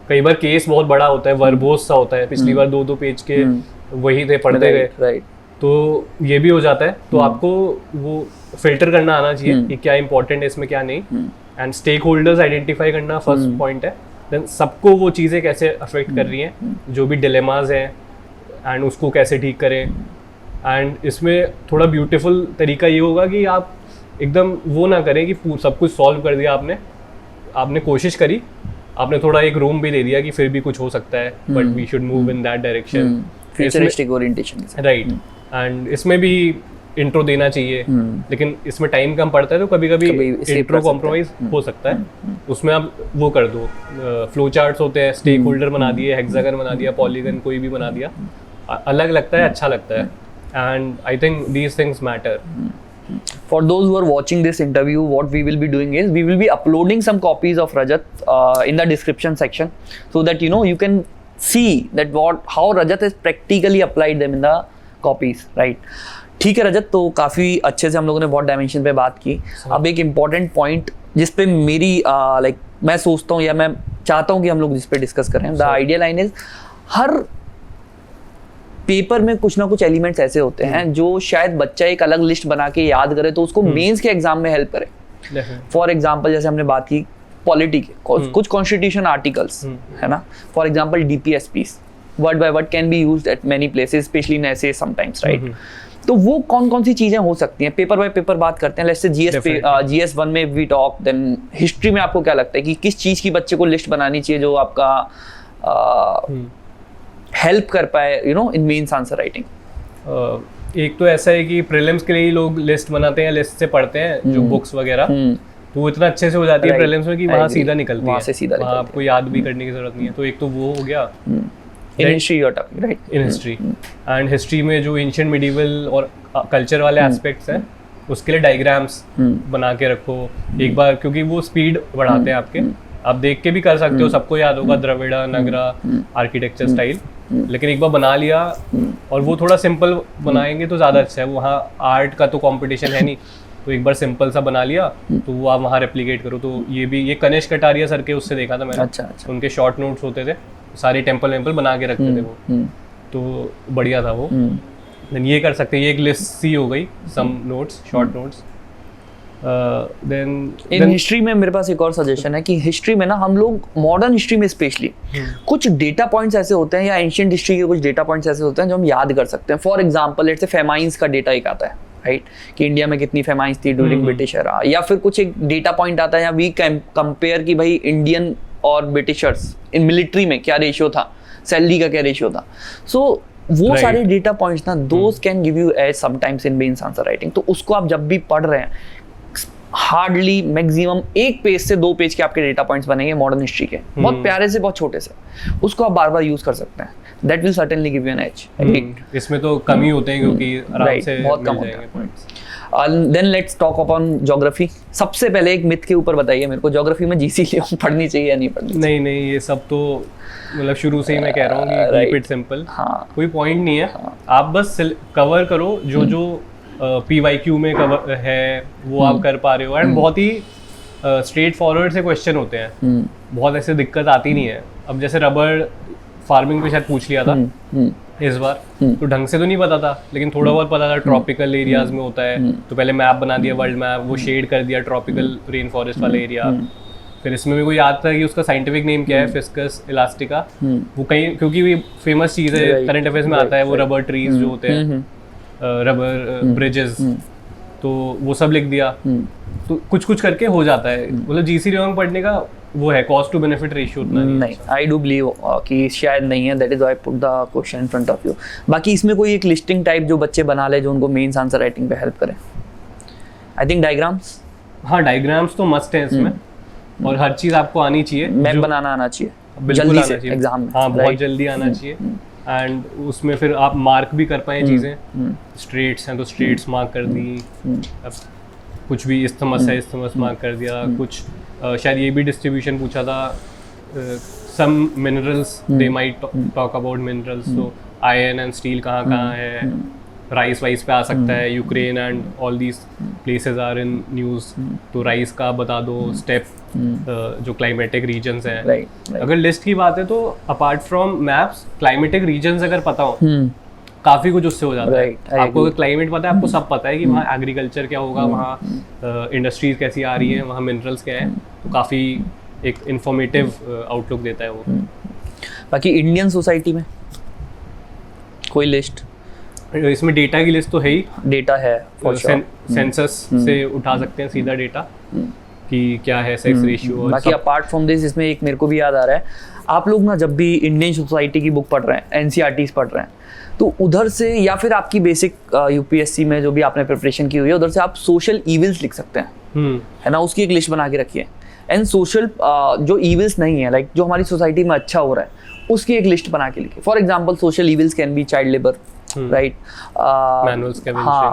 कई बार केस बहुत बड़ा होता है, वर्बोस सा होता है, पिछली बार 2-2 पेज के वही थे, पढ़ते गए, तो ये भी हो जाता है। तो आपको वो फिल्टर करना आना चाहिए कि क्या इंपॉर्टेंट है इसमें, क्या नहीं, एंड स्टेक होल्डर्स आइडेंटिफाई करना फर्स्ट पॉइंट है। देन सबको वो चीज़ें कैसे अफेक्ट कर रही हैं, जो भी डिलेमाज हैं, एंड उसको कैसे ठीक करें। एंड इसमें थोड़ा ब्यूटीफुल तरीका ये होगा कि आप एकदम वो ना करें कि सब कुछ सॉल्व कर दिया आपने कोशिश करी, आपने थोड़ा एक रूम भी दे दिया कि फिर भी कुछ हो सकता है, but we should move in that direction, futuristic orientation, right. And इसमें भी इंट्रो देना चाहिए, लेकिन इसमें टाइम कम पड़ता है, तो कभी कभी इंट्रो कॉम्प्रोमाइज हो सकता है। उसमें आप वो कर दो, फ्लो चार्ट्स होते हैं, स्टेक होल्डर बना दिए, हेक्सागन बना दिया, पॉलीगन कोई भी बना दिया, अलग लगता है, अच्छा लगता है। And I think these things matter. For those who are watching this interview, what we will be doing is we will be uploading some copies of Rajat in the description section, so that you can see that how Rajat has practically applied them in the copies, right? ठीक है रजत, तो काफ़ी अच्छे से हम लोगों ने बहुत डायमेंशन पे बात की। अब एक इम्पॉर्टेंट पॉइंट जिस पे मेरी मैं सोचता हूँ या मैं चाहता हूँ कि हम लोग जिस पे डिस्कस करें, the idea line is, her paper में कुछ ना कुछ एलिमेंट्स ऐसे होते हैं जो शायद बच्चा एक अलग लिस्ट बना के याद करे तो उसको मेंस के एग्जाम में हेल्प करे। फॉर एग्जांपल जैसे हमने बात की पॉलिटी के कुछ कॉन्स्टिट्यूशन आर्टिकल्स, है ना, for example DPSPs, word by word can be used eight many places, specially in ऐसे समटाइम्स, राइट। तो वो कौन कौन सी चीजें हो सकती हैं, पेपर बाय पेपर बात करते हैं। लेट्स से GS 1 में वी टॉक, देन हिस्ट्री में आपको क्या लगता है कि किस चीज की बच्चे को लिस्ट बनानी चाहिए जो आपका हेल्प कर पाए इन मेंस आंसर राइटिंग? एक तो ऐसा है कि प्रीलिम्स के लिए ही लोग लिस्ट बनाते हैं, लिस्ट से पढ़ते हैं जो बुक्स वगैरह, तो वो इतना अच्छे से हो जाती है प्रीलिम्स में कि वहाँ सीधा निकलती है, वहाँ आपको याद भी करने की जरूरत नहीं है। तो एक तो वो हो गया in history, you are talking, right, in history. And history में जो एंशिएंट मिडिवल और कल्चर वाले एस्पेक्ट्स हैं उसके लिए डायग्राम्स बना के रखो एक बार, क्योंकि वो स्पीड बढ़ाते हैं आपके। आप देख के भी कर सकते हो, सबको याद होगा द्रविड़ा नगरा आर्किटेक्चर स्टाइल, लेकिन एक बार बना लिया और वो थोड़ा सिंपल बनाएंगे तो ज़्यादा अच्छा है। वहाँ आर्ट का तो कंपटीशन है नहीं, तो एक बार सिंपल सा बना लिया तो वो आप वहाँ रेप्लिकेट करो। तो ये कनिष्क कटारिया सर के उससे देखा था मैंने। अच्छा। उनके शॉर्ट नोट्स होते थे, सारे टेम्पल वेम्पल बना के रखते थे वो, तो बढ़िया था वो। देन ये कर सकते हैं, ये एक लिस्ट सी हो गई, some notes, short notes. In history में मेरे पास एक और सजेशन है कि हिस्ट्री में ना हम लोग मॉडर्न हिस्ट्री में स्पेशली कुछ डेटा पॉइंट्स ऐसे होते हैं या एंशिएंट हिस्ट्री के कुछ डेटा पॉइंट्स ऐसे होते हैं जो हम याद कर सकते हैं। For example let's say famines का डेटा एक आता है, राइट, कि इंडिया में कितनी फेमाइंस थी ड्यूरिंग ब्रिटिश एरा, या फिर कुछ एक डेटा पॉइंट आता है या वी कंपेयर कि भाई इंडियन और ब्रिटिशर्स इन मिलिट्री में क्या रेशियो था, सैलरी का क्या रेशियो था। सो वो सारे डेटा पॉइंट्स ना those can give you edge sometimes in mains answer writing. तो उसको आप जब भी पढ़ रहे हैं हार्डली मैक्सिमम 1 पेज से 2 पेज के आपके डेटा पॉइंट्स बनेंगे मॉडर्न हिस्ट्री के, बहुत प्यारे से, बहुत छोटे से, उसको आप बार बार यूज कर सकते हैं। That will certainly give you an edge. इसमें तो कम ही होते हैं क्योंकि आराम से बहुत कम होते हैं। Then let's talk upon geography. सबसे पहले एक मिथ के ऊपर बताइए मेरे को, ज्योग्राफी में जीसी लियो पढ़नी चाहिए या नहीं पढ़नी? नहीं, ये सब तो मतलब शुरू से ही मैं कह रहा हूँ कि कीप इट सिंपल। कोई पॉइंट नहीं है, आप बस कवर करो जो PYQ में कवर है वो आप कर पा रहे हो। एंड बहुत ही स्ट्रेट फॉरवर्ड से क्वेश्चन होते हैं, बहुत ऐसे दिक्कत आती नहीं है। अब जैसे रबर फार्मिंग पे शायद पूछ लिया था इस बार, तो ढंग से तो नहीं पता था, लेकिन थोड़ा बहुत पता था ट्रॉपिकल एरियाज में होता है, तो पहले मैप बना दिया, वर्ल्ड मैप, वो शेड कर दिया ट्रॉपिकल रेन फॉरेस्ट वाले एरिया। फिर इसमें मेरे को याद था कि उसका साइंटिफिक नेम क्या है, फिस्कस इलास्टिका। वो कहीं, क्योंकि वो फेमस चीज़ है, करंट अफेयर्स में आता है, वो रबर ट्रीज जो होते हैं, रबर ब्रिजेस, तो वो सब लिख दिया। तो कुछ कुछ करके हो जाता है। मतलब जीसी रियोंग पढ़ने का वो है, कॉस्ट टू बेनिफिट रेशियो उतना नहीं। आई डू बिलीव कि शायद नहीं है, that is why I put the question in front of you. बाकी इसमें कोई एक लिस्टिंग टाइप जो बच्चे बना ले जो उनको मेंस आंसर राइटिंग पे हेल्प करे? I think diagrams. हाँ, डायग्राम्स तो मस्ट है इसमें, और हर चीज आपको आनी चाहिए। मैप बनाना आना चाहिए, बिल्कुल आना चाहिए एग्जाम में। हाँ, बहुत जल्दी आना चाहिए। एंड उसमें फिर आप मार्क भी कर पाए चीज़ें। स्ट्रेट्स हैं तो स्ट्रेट्स मार्क कर दी, अब कुछ भी इस्थमस है इस्थमस मार्क कर दिया। कुछ शायद ये भी डिस्ट्रीब्यूशन पूछा था, some minerals they might talk about minerals, तो आयरन एंड स्टील कहाँ कहाँ है। राइस वाइस पे आ सकता है, Ukraine and all these places are in news, तो राइस का बता दो। स्टेप जो क्लाइमेटिक रीजन्स हैं, अगर लिस्ट की बात है तो apart from maps, climatic regions अगर पता हो काफ़ी कुछ उससे हो जाता है। आपको अगर क्लाइमेट पता है, आपको सब पता है कि वहाँ एग्रीकल्चर क्या होगा, वहाँ इंडस्ट्रीज कैसी आ रही है, वहाँ मिनरल्स क्या है, तो काफ़ी एक इंफॉर्मेटिव आउटलुक देता है वो। बाकी इंडियन सोसाइटी में कोई लिस्ट? इसमें डेटा की लिस्ट तो है ही, डेटा है, सेंसस से उठा सकते हैं सीधा डेटा कि क्या है सेक्स रेशियो। बाकी अपार्ट फ्रॉम दिस, इसमें एक मेरे को भी याद आ रहा है, आप लोग ना जब भी इंडियन सोसाइटी की बुक पढ़ रहे हैं, NCERTs पढ़ रहे हैं, तो उधर से या फिर आपकी बेसिक UPSC में जो भी आपने प्रिपरेशन की हुई है, उधर से आप सोशल इविल्स लिख सकते हैं, है ना, उसकी एक लिस्ट बना के रखिए। एंड सोशल जो इविल्स नहीं है, लाइक जो हमारी सोसाइटी में अच्छा हो रहा है, उसकी एक लिस्ट बना के लिखिए। For example social evils can be child labour, right,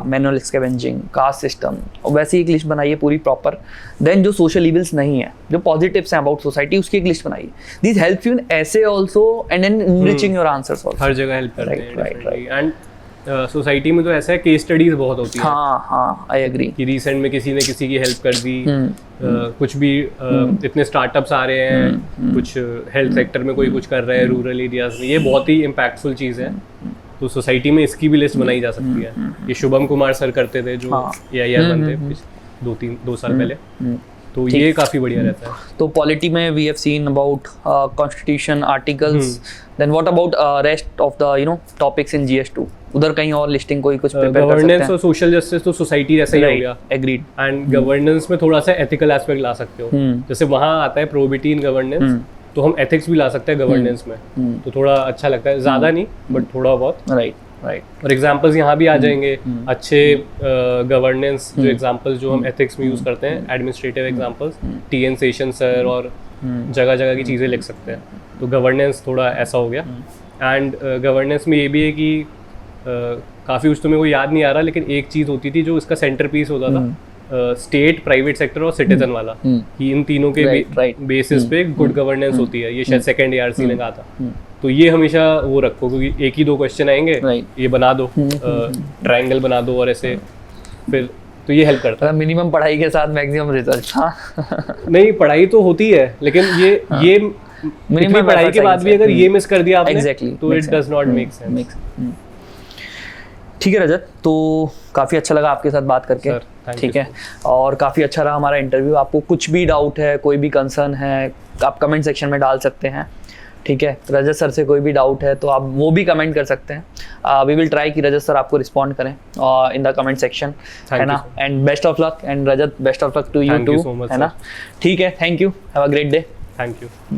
manual scavenging, caste system, और वैसे एक लिस्ट बनाइए पूरी प्रॉपर। देन जो सोशल इविल्स नहीं है, जो पॉजिटिव्स हैं अबाउट सोसाइटी, उसकी एक लिस्ट बनाइए। This helps you in essay also and in enriching your answers also. हर जगह हेल्प करते हैं, राइट। एंड सोसाइटी में तो ऐसा है, केस स्टडीज बहुत होती है। हाँ, आई एग्री कि रिसेंट में किसी ने किसी की हेल्प कर दी, कुछ भी इतने स्टार्टअप्स आ रहे हैं, कुछ हेल्थ सेक्टर में कोई कुछ कर रहा है रूरल एरियाज में, ये बहुत ही इम्पैक्टफुल चीज़ है। तो सोसाइटी में इसकी भी लिस्ट बनाई जा सकती है। ये शुभम कुमार सर करते थे, जो AIR बनते 2 साल पहले, तो ये काफ़ी बढ़िया रहता है। तो पॉलिटी में we have seen about constitution articles, then what about rest of the topics in GS2? उधर कहीं और लिस्टिंग कोई कुछ प्रिपेयर कर सकते हैं? गवर्नेंस और सोशल जस्टिस तो सोसाइटी जैसा ही हो गया, एग्रीड। एंड गवर्नेंस में थोड़ा सा एथिकल एस्पेक्ट ला सकते हो, जैसे वहाँ आता है प्रोबिटी इन गवर्नेंस, तो हम एथिक्स भी ला सकते हैं गवर्नेंस में, तो थोड़ा अच्छा लगता है, ज़्यादा नहीं बट थोड़ा बहुत, राइट। और एग्जांपल्स यहाँ भी आ जाएंगे अच्छे गवर्नेंस जो एग्जांपल्स जो हम एथिक्स में यूज़ करते हैं, administrative examples, TN session sir, और जगह जगह की चीज़ें लिख सकते हैं। तो गवर्नेंस थोड़ा ऐसा हो गया। एंड गवर्नेंस में ये भी है कि काफ़ी कुछ तो मेरे को याद नहीं आ रहा, लेकिन एक चीज़ होती थी जो इसका सेंटर पीस होता था, स्टेट, प्राइवेट सेक्टर और सिटीजन वाला, कि इन तीनों के बेसिस पे गुड गवर्नेंस होती है। ये शायद सेकंड ARC ने कहा था। तो ये हमेशा वो रखो, क्योंकि एक ही 2 क्वेश्चन आएंगे, ये बना दो, ट्रायंगल बना दो और ऐसे, फिर तो ये हेल्प करता है। मिनिमम पढ़ाई के साथ मैक्सिमम रिजल्ट। हाँ नहीं, पढ़ाई तो होती है, लेकिन ये इतनी पढ़ाई के बाद भी अगर ये मिस कर दिया आपने, तो it does not make sense. ठीक है रजत, तो काफ़ी अच्छा लगा आपके साथ बात करके। ठीक है, और काफ़ी अच्छा रहा हमारा इंटरव्यू। आपको कुछ भी डाउट है, कोई भी कंसर्न है, आप कमेंट सेक्शन में डाल सकते हैं। ठीक है, रजत सर से कोई भी डाउट है तो आप वो भी कमेंट कर सकते हैं। वी विल ट्राई कि रजत सर आपको रिस्पॉन्ड करें इन द कमेंट सेक्शन, है ना। And best of luck, and Rajat best of luck to you too, है ना। ठीक है, thank you, have a great day. Thank you.